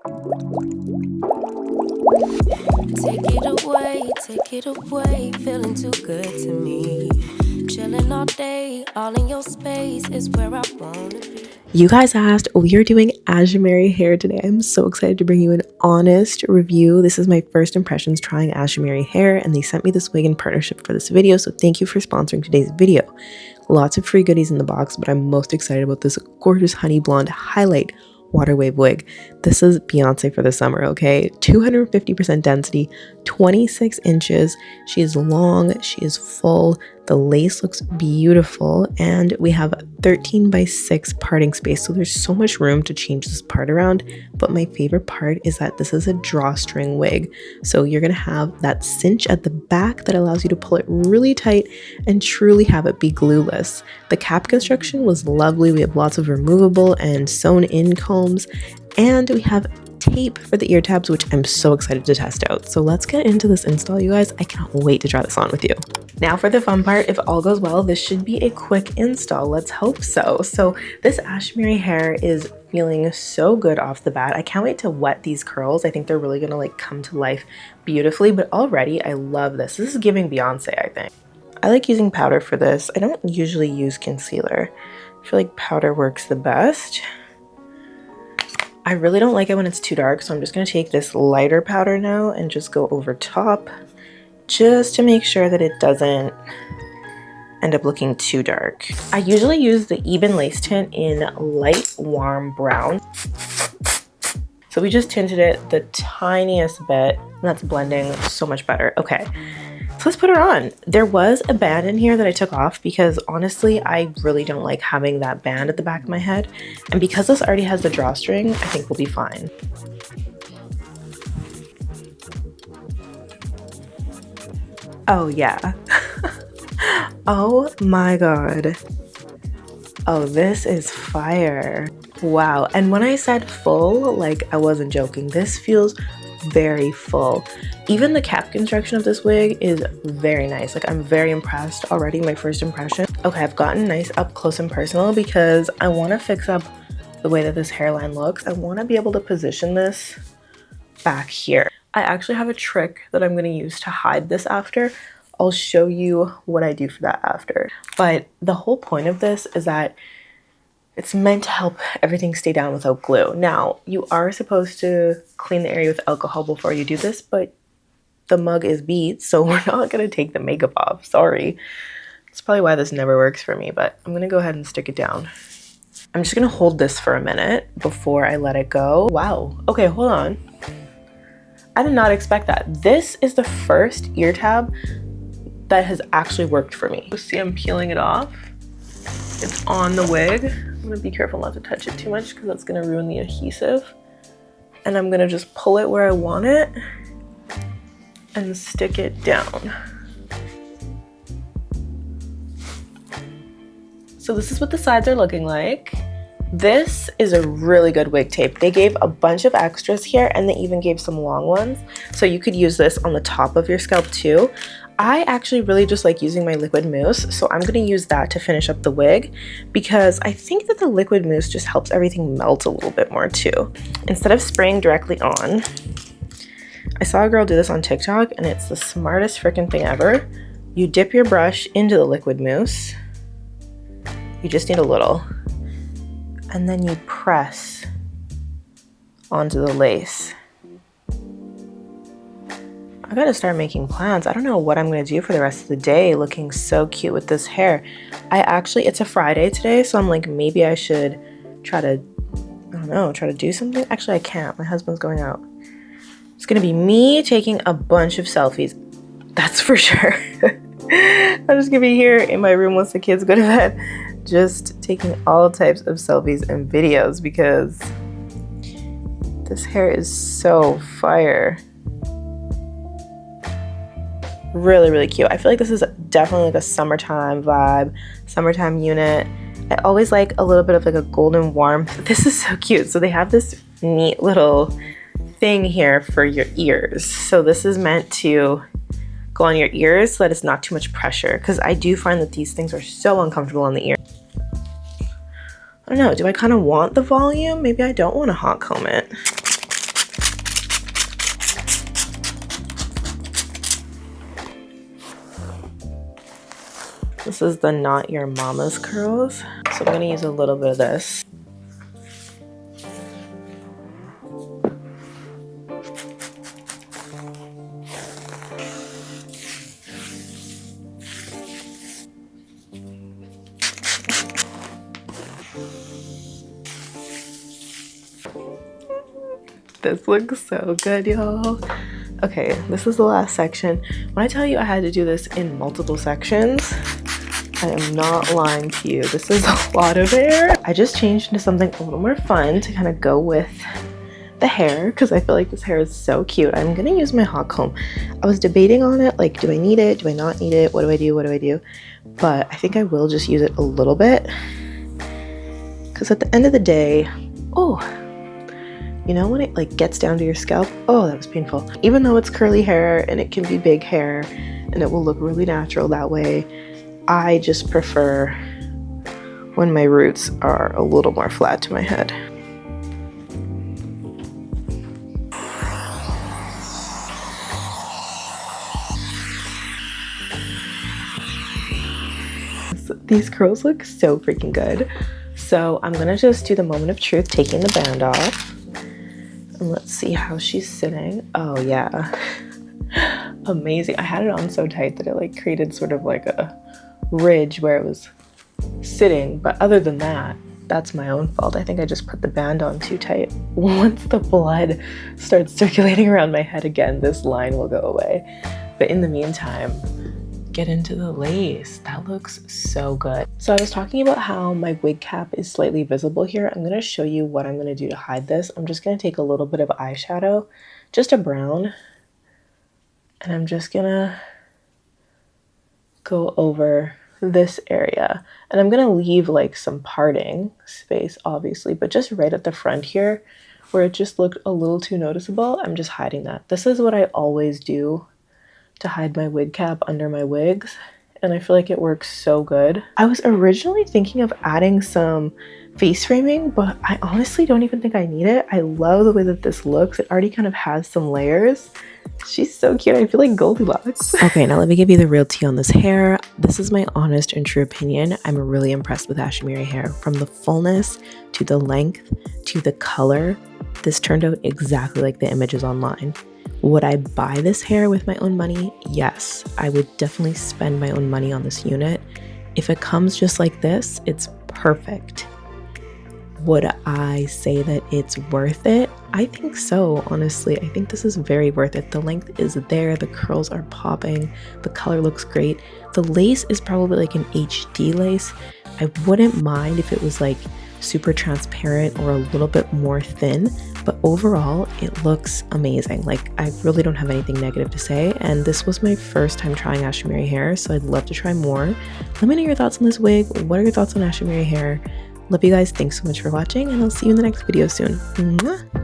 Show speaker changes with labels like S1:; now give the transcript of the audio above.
S1: Take it away, feeling too good to me. Chilling all day, all in your space is where I wanna be. You guys asked, we are doing Ashimary hair today. I'm so excited to bring you an honest review. This is my first impressions trying Ashimary hair, and they sent me this wig in partnership for this video, so thank you for sponsoring today's video. Lots of free goodies in the box, but I'm most excited about this gorgeous honey blonde highlight water wave wig. This is Beyonce for the summer, okay? 250% density, 26 inches. She is long, she is full. The lace looks beautiful, and we have 13x6 parting space, so there's so much room to change this part around. But my favorite part is that this is a drawstring wig, so you're gonna have that cinch at the back that allows you to pull it really tight and truly have it be glueless. The cap construction was lovely. We have lots of removable and sewn in combs, and we have tape for the ear tabs, which I'm so excited to test out. So let's get into this install, you guys. I cannot wait to try this on with you. Now for the fun part. If all goes well, this should be a quick install. Let's hope so. So this Ashimary hair is feeling so good off the bat. I can't wait to wet these curls. I think they're really gonna like come to life beautifully, but already I love this. This is giving Beyonce, I think. I like using powder for this. I don't usually use concealer. I feel like powder works the best. I really don't like it when it's too dark, so I'm just going to take this lighter powder now and just go over top just to make sure that it doesn't end up looking too dark. I usually use the Even Lace Tint in light warm brown. So we just tinted it the tiniest bit, and that's blending so much better. Okay, so let's put her on. There was a band in here that I took off because honestly, I really don't like having that band at the back of my head. And because this already has the drawstring, I think we'll be fine. Oh yeah. Oh my God. Oh, this is fire. Wow. And when I said full, like I wasn't joking. This feels very full. Even the cap construction of this wig is very nice. Like I'm very impressed already, my first impression. Okay, I've gotten nice up close and personal because I want to fix up the way that this hairline looks. I want to be able to position this back here. I actually have a trick that I'm going to use to hide this after. I'll show you what I do for that after. But the whole point of this is that it's meant to help everything stay down without glue. Now, you are supposed to clean the area with alcohol before you do this, but the mug is beat, so we're not gonna take the makeup off, sorry. That's probably why this never works for me, but I'm gonna go ahead and stick it down. I'm just gonna hold this for a minute before I let it go. Wow, okay, hold on. I did not expect that. This is the first ear tab that has actually worked for me. You see I'm peeling it off. It's on the wig. I'm gonna be careful not to touch it too much because that's gonna ruin the adhesive. And I'm gonna just pull it where I want it and stick it down. So this is what the sides are looking like. This is a really good wig tape. They gave a bunch of extras here, and they even gave some long ones. So you could use this on the top of your scalp too. I actually really just like using my liquid mousse, so I'm going to use that to finish up the wig because I think that the liquid mousse just helps everything melt a little bit more too. Instead of spraying directly on, I saw a girl do this on TikTok and it's the smartest freaking thing ever. You dip your brush into the liquid mousse. You just need a little. And then you press onto the lace. I gotta start making plans. I don't know what I'm gonna do for the rest of the day looking so cute with this hair. It's a Friday today, so I'm like, maybe I should try to, I don't know, try to do something. Actually, I can't. My husband's going out. It's gonna be me taking a bunch of selfies. That's for sure. I'm just gonna be here in my room once the kids go to bed, just taking all types of selfies and videos because this hair is so fire. Really, really cute. I feel like this is definitely like a summertime vibe, summertime unit. I always like a little bit of like a golden warmth. This is so cute. So they have this neat little thing here for your ears. So this is meant to go on your ears so that it's not too much pressure, because I do find that these things are so uncomfortable on the ear. I don't know, do I kind of want the volume? Maybe I don't want to hot comb it. This is the Not Your Mama's curls. So I'm gonna use a little bit of this. This looks so good, y'all. Okay, this is the last section. When I tell you I had to do this in multiple sections, I am not lying to you. This is a lot of hair. I just changed into something a little more fun to kind of go with the hair because I feel like this hair is so cute. I'm gonna use my hot comb. I was debating on it, like, do I need it? Do I not need it? What do I do? What do I do? But I think I will just use it a little bit because at the end of the day, oh, you know when it like gets down to your scalp? Oh, that was painful. Even though it's curly hair and it can be big hair and it will look really natural that way, I just prefer when my roots are a little more flat to my head. These curls look so freaking good. So I'm gonna just do the moment of truth, taking the band off. And let's see how she's sitting. Oh yeah, amazing. I had it on so tight that it like created sort of like a ridge where it was sitting, but other than that, that's my own fault. I think I just put the band on too tight. Once the blood starts circulating around my head again, this line will go away. But in the meantime, get into the lace. That looks so good. So I was talking about how my wig cap is slightly visible here. I'm going to show you what I'm going to do to hide this. I'm just going to take a little bit of eyeshadow, just a brown, and I'm just going to go over this area. And I'm going to leave like some parting space, obviously, but just right at the front here where it just looked a little too noticeable, I'm just hiding that. This is what I always do to hide my wig cap under my wigs, and I feel like it works so good. I was originally thinking of adding some face framing, but I honestly don't even think I need it. I love the way that this looks. It already kind of has some layers. She's so cute. I feel like Goldilocks. Okay, now let me give you the real tea on this hair. This is my honest and true opinion. I'm really impressed with Ashimary hair. From the fullness to the length to the color, this turned out exactly like the images online. Would I buy this hair with my own money? Yes, I would definitely spend my own money on this unit. If it comes just like this, it's perfect. Would I say that it's worth it? I think so, honestly. I think this is very worth it. The length is there, the curls are popping, the color looks great. The lace is probably like an HD lace. I wouldn't mind if it was like super transparent or a little bit more thin, but overall it looks amazing. Like, I really don't have anything negative to say, and this was my first time trying Ashimary hair, so I'd love to try more. Let me know your thoughts on this wig. What are your thoughts on Ashimary hair? Love you guys. Thanks so much for watching, and I'll see you in the next video soon. Mwah!